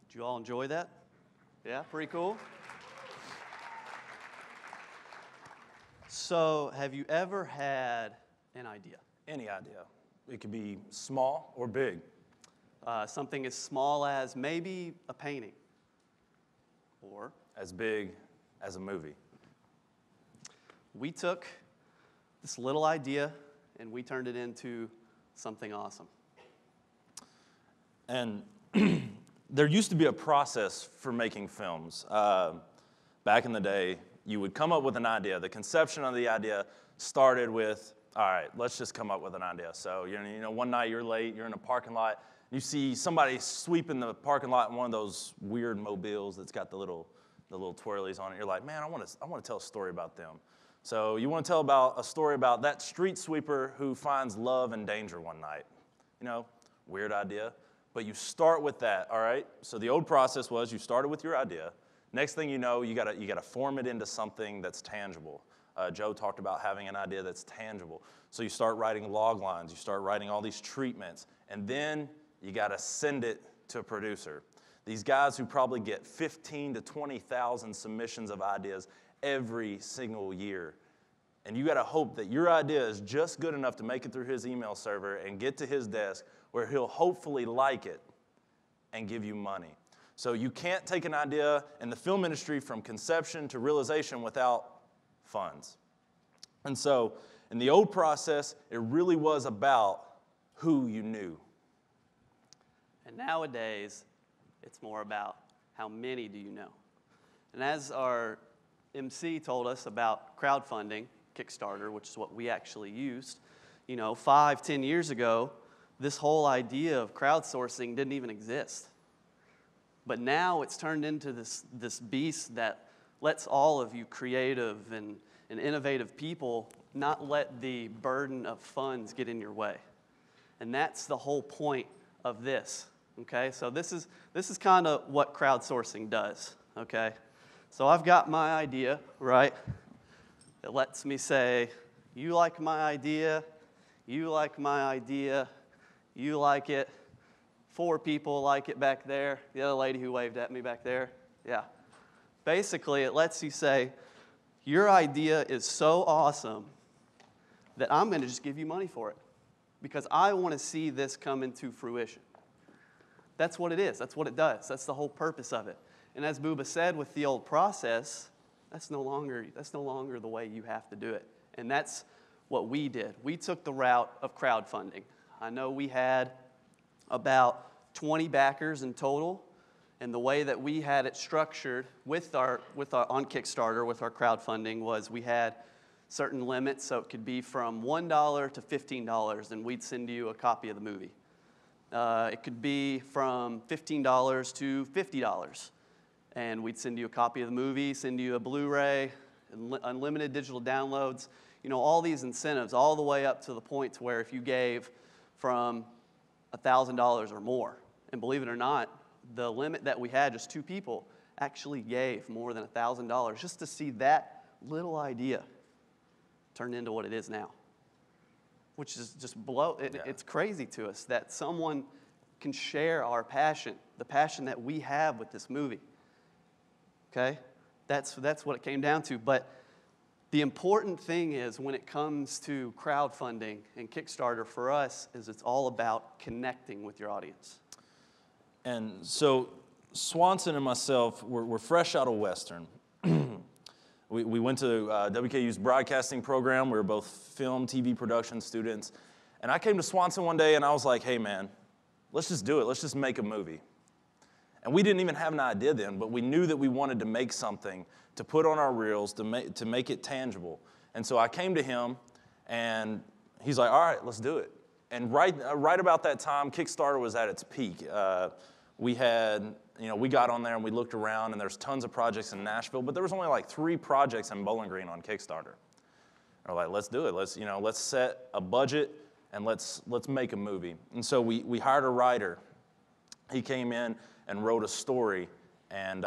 Did you all enjoy that? Yeah, pretty cool. So, have you ever had an idea? Any idea. It could be small or big. Something as small as maybe a painting, or As big as a movie. we took this little idea and we turned it into something awesome. And there used to be a process for making films. Back in the day, you would come up with an idea. The conception of the idea started with, all right, let's just come up with an idea. So, one night you're late, you're in a parking lot, you see somebody sweeping the parking lot in one of those weird mobiles that's got the little twirlies on it. You're like, man, I want to tell a story about them. So you want to tell about a story about that street sweeper who finds love and danger one night. Weird idea. But you start with that, all right? So the old process was you started with your idea. Next thing you know, you gotta form it into something that's tangible. Joe talked about having an idea that's tangible. So you start writing log lines, you start writing all these treatments, and then you gotta send it to a producer. These guys who probably get 15 to 20,000 submissions of ideas every single year. And you gotta hope that your idea is just good enough to make it through his email server and get to his desk where he'll hopefully like it and give you money. So you can't take an idea in the film industry from conception to realization without funds. And so in the old process, it really was about who you knew. And nowadays, it's more about how many do you know. And as our MC told us about crowdfunding, Kickstarter, which is what we actually used, 5-10 years ago, this whole idea of crowdsourcing didn't even exist. But now it's turned into this beast that lets all of you creative and innovative people not let the burden of funds get in your way. And that's the whole point of this, okay? So this is kind of what crowdsourcing does, okay? So I've got my idea, right? It lets me say, you like my idea, you like my idea, you like it. 4 people like it back there. The other lady who waved at me back there, yeah. Basically, it lets you say, your idea is so awesome that I'm going to just give you money for it because I want to see this come into fruition. That's what it is. That's what it does. That's the whole purpose of it. And as Booba said with the old process, that's no longer the way you have to do it. And that's what we did. We took the route of crowdfunding. I know we had about 20 backers in total, and the way that we had it structured with our on Kickstarter with our crowdfunding was we had certain limits, so it could be from $1 to $15, and we'd send you a copy of the movie. It could be from $15 to $50, and we'd send you a copy of the movie, send you a Blu-ray, unlimited digital downloads, all these incentives, all the way up to the point to where if you gave from $1,000 or more, and believe it or not, the limit that we had, just 2 people, actually gave more than $1,000 just to see that little idea turn into what it is now, which is just it's crazy to us that someone can share our passion, the passion that we have with this movie. Okay? That's what it came down to. But the important thing is when it comes to crowdfunding and Kickstarter for us is it's all about connecting with your audience. And so Swanson and myself, we're fresh out of Western. We went to WKU's broadcasting program. We were both film, TV production students. And I came to Swanson one day and I was like, hey man, let's just do it. Let's just make a movie. And we didn't even have an idea then, but we knew that we wanted to make something to put on our reels, to make it tangible. And so I came to him, and he's like, all right, let's do it. And right about that time, Kickstarter was at its peak. We got on there and we looked around, and there's tons of projects in Nashville, but there was only like 3 projects in Bowling Green on Kickstarter. We're like, let's do it. Let's set a budget and let's make a movie. And so we hired a writer. He came in and wrote a story, and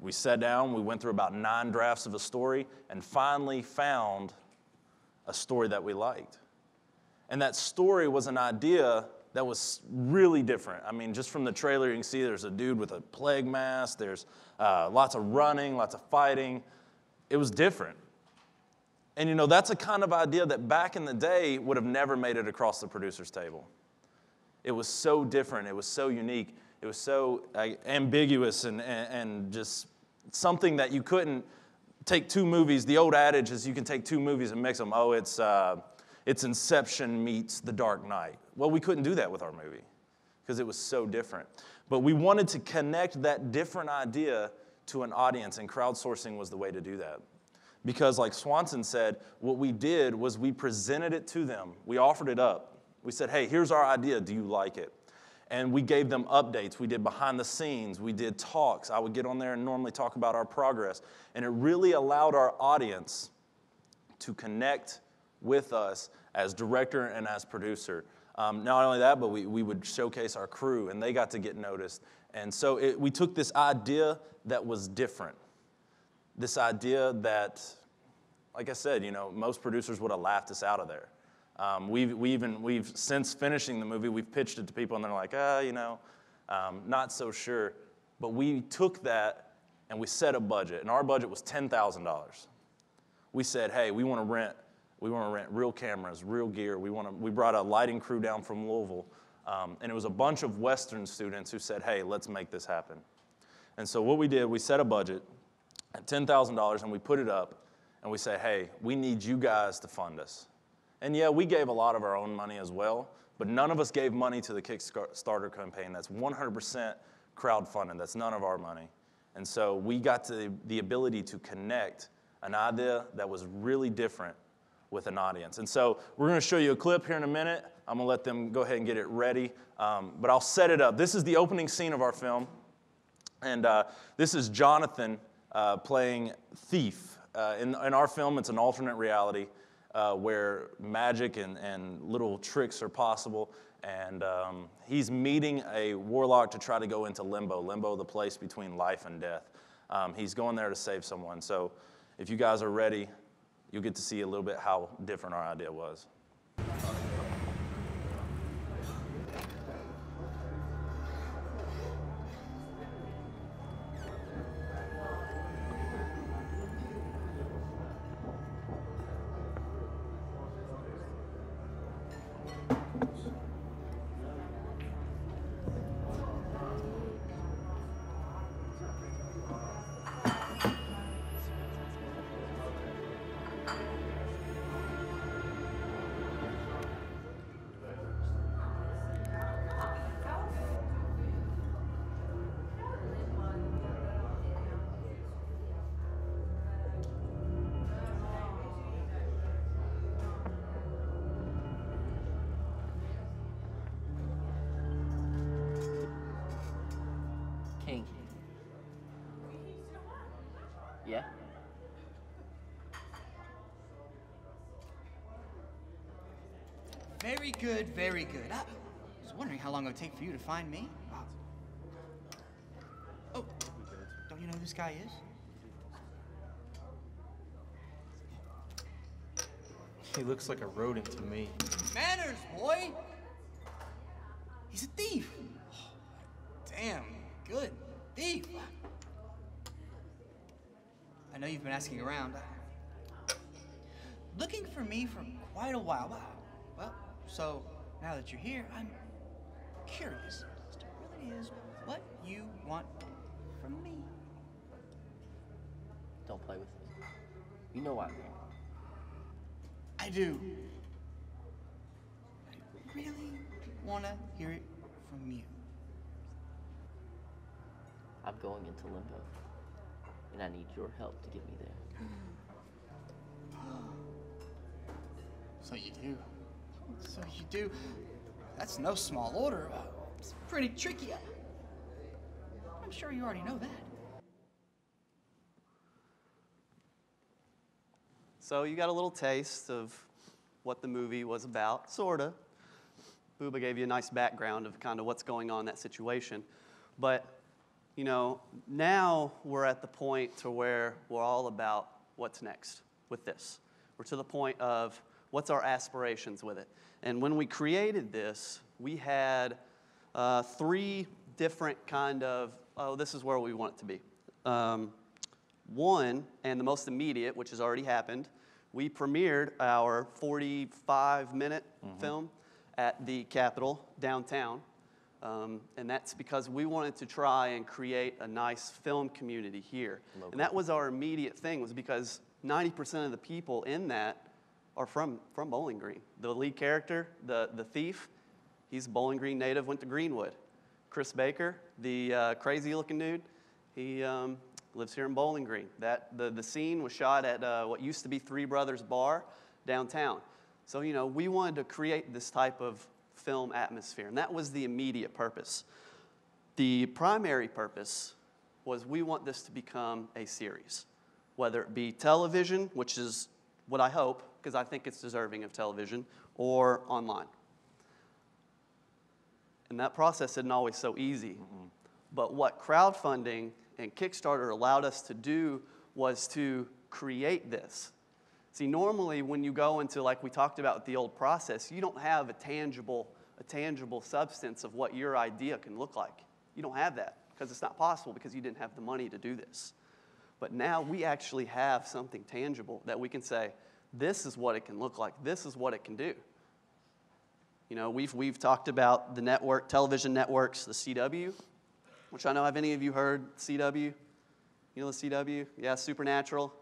we sat down, we went through about 9 drafts of a story, and finally found a story that we liked. And that story was an idea that was really different. I mean, just from the trailer, you can see there's a dude with a plague mask. There's lots of running, lots of fighting. It was different. And, you know, that's a kind of idea that back in the day would have never made it across the producer's table. It was so different. It was so unique. It was so ambiguous and just something that you couldn't take two movies. The old adage is you can take two movies and mix them. Oh, it's Inception meets The Dark Knight. Well, we couldn't do that with our movie because it was so different. But we wanted to connect that different idea to an audience, and crowdsourcing was the way to do that. Because like Swanson said, what we did was we presented it to them. We offered it up. We said, hey, here's our idea. Do you like it? And we gave them updates. We did behind the scenes. We did talks. I would get on there and normally talk about our progress. And it really allowed our audience to connect with us as director and as producer. Not only that, but we would showcase our crew, and they got to get noticed. And so we took this idea that was different. This idea that, like I said, you know, most producers would have laughed us out of there. We've since finishing the movie, we've pitched it to people, and they're like, you know, not so sure. But we took that and we set a budget, and our budget was $10,000. We said, hey, we want to rent real cameras, real gear. We brought a lighting crew down from Louisville, and it was a bunch of Western students who said, hey, let's make this happen. And so what we did, we set a budget at $10,000, and we put it up, and we said, hey, we need you guys to fund us. And yeah, we gave a lot of our own money as well, but none of us gave money to the Kickstarter campaign. That's 100% crowdfunded. That's none of our money. And so we got the ability to connect an idea that was really different with an audience. And so we're going to show you a clip here in a minute. I'm going to let them go ahead and get it ready, but I'll set it up. This is the opening scene of our film, and this is Jonathan playing Thief. In our film, it's an alternate reality where magic and little tricks are possible, and he's meeting a warlock to try to go into limbo, the place between life and death. He's going there to save someone. So if you guys are ready, you'll get to see a little bit how different our idea was. King. Yeah? Very good, very good. I was wondering how long it would take for you to find me. Oh, don't you know who this guy is? He looks like a rodent to me. Manners, boy! He's a thief. Oh, damn, good. Thief. I know you've been asking around. Looking for me for quite a while. Well, so now that you're here, I'm curious as to what it is what you want from me. Don't play with us. You know why I'm here. I do. I really want to hear it from you. I'm going into limbo, and I need your help to get me there. So you do. So you do. That's no small order. It's pretty tricky. I'm sure you already know that. So you got a little taste of what the movie was about, sorta. Booba gave you a nice background of kind of what's going on in that situation. But, you know, now we're at the point to where we're all about what's next with this. We're to the point of what's our aspirations with it. And when we created this, we had 3 different kind of, oh, this is where we want it to be. One, and the most immediate, which has already happened, we premiered our 45-minute film at the Capitol downtown. And that's because we wanted to try and create a nice film community here. And that was our immediate thing, was because 90% of the people in that are from Bowling Green. The lead character, the thief, he's a Bowling Green native, went to Greenwood. Chris Baker, the crazy-looking dude, he lives here in Bowling Green. The scene was shot at what used to be Three Brothers Bar downtown. So, you know, we wanted to create this type of film atmosphere, and that was the immediate purpose. The primary purpose was we want this to become a series, whether it be television, which is what I hope, because I think it's deserving of television, or online. And that process isn't always so easy. But what crowdfunding and Kickstarter allowed us to do was to create this. See, normally when you go into, like we talked about with the old process, you don't have a tangible substance of what your idea can look like. You don't have that because it's not possible, because you didn't have the money to do this. But now we actually have something tangible that we can say, this is what it can look like. This is what it can do. You know, we've talked about the network, television networks, the CW, which I know, have any of you heard CW? You know the CW? Yeah, Supernatural.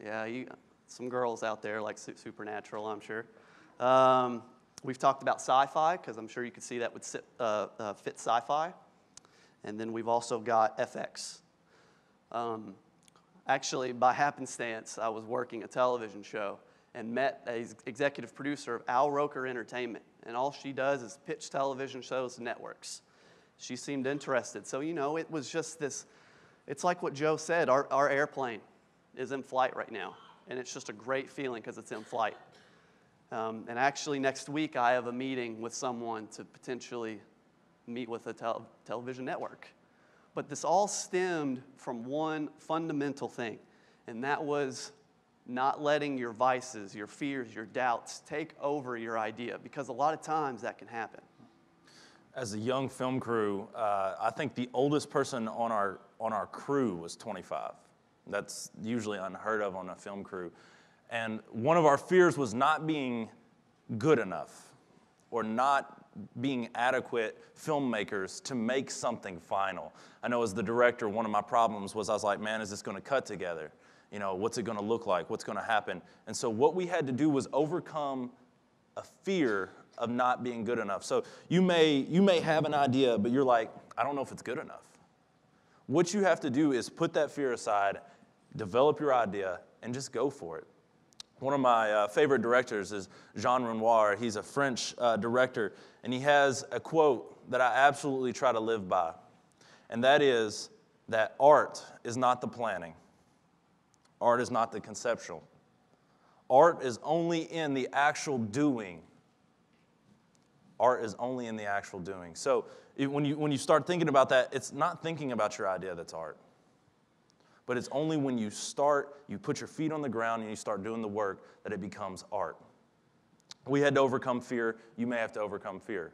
Yeah, some girls out there like Supernatural, I'm sure. We've talked about sci-fi, because I'm sure you could see that would fit sci-fi. And then we've also got FX. Actually, by happenstance, I was working a television show and met an executive producer of Al Roker Entertainment. And all she does is pitch television shows to networks. She seemed interested. So, you know, it was just this, it's like what Joe said, our airplane is in flight right now. And it's just a great feeling because it's in flight. And actually, next week, I have a meeting with someone to potentially meet with a television network. But this all stemmed from one fundamental thing, and that was not letting your vices, your fears, your doubts take over your idea, because a lot of times that can happen. As a young film crew, I think the oldest person on our crew was 25. That's usually unheard of on a film crew. And one of our fears was not being good enough or not being adequate filmmakers to make something final. I know as the director, one of my problems was I was like, man, is this going to cut together? You know, what's it going to look like? What's going to happen? And so what we had to do was overcome a fear of not being good enough. So you may have an idea, but you're like, I don't know if it's good enough. What you have to do is put that fear aside, develop your idea, and just go for it. One of my favorite directors is Jean Renoir. He's a French director, and he has a quote that I absolutely try to live by, and that is that art is not the planning. Art is not the conceptual. Art is only in the actual doing. Art is only in the actual doing. So when you start thinking about that, it's not thinking about your idea that's art. But it's only when you put your feet on the ground and you start doing the work that it becomes art. We had to overcome fear. You may have to overcome fear.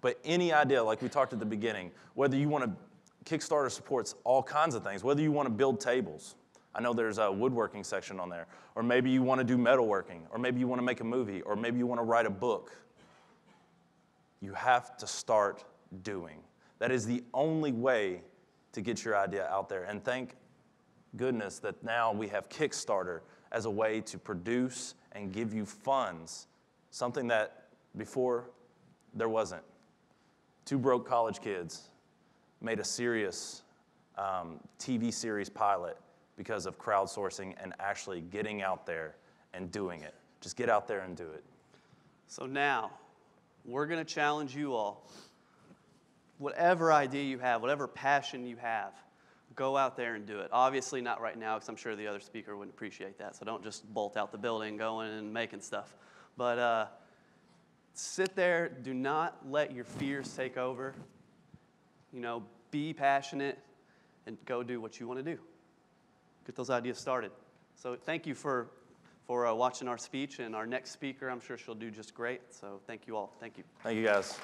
But any idea, like we talked at the beginning, whether you want to, Kickstarter supports all kinds of things, whether you want to build tables. I know there's a woodworking section on there. Or maybe you want to do metalworking. Or maybe you want to make a movie. Or maybe you want to write a book. You have to start doing. That is the only way to get your idea out there. And thank goodness that now we have Kickstarter as a way to produce and give you funds, something that before there wasn't. 2 broke college kids made a serious TV series pilot because of crowdsourcing and actually getting out there and doing it. Just get out there and do it. So now, we're going to challenge you all. Whatever idea you have, whatever passion you have, go out there and do it. Obviously not right now, because I'm sure the other speaker wouldn't appreciate that. So don't just bolt out the building going and making stuff. But sit there. Do not let your fears take over. You know, be passionate and go do what you want to do. Get those ideas started. So thank you for for watching our speech, and our next speaker, I'm sure she'll do just great. So thank you all. Thank you. Thank you, guys.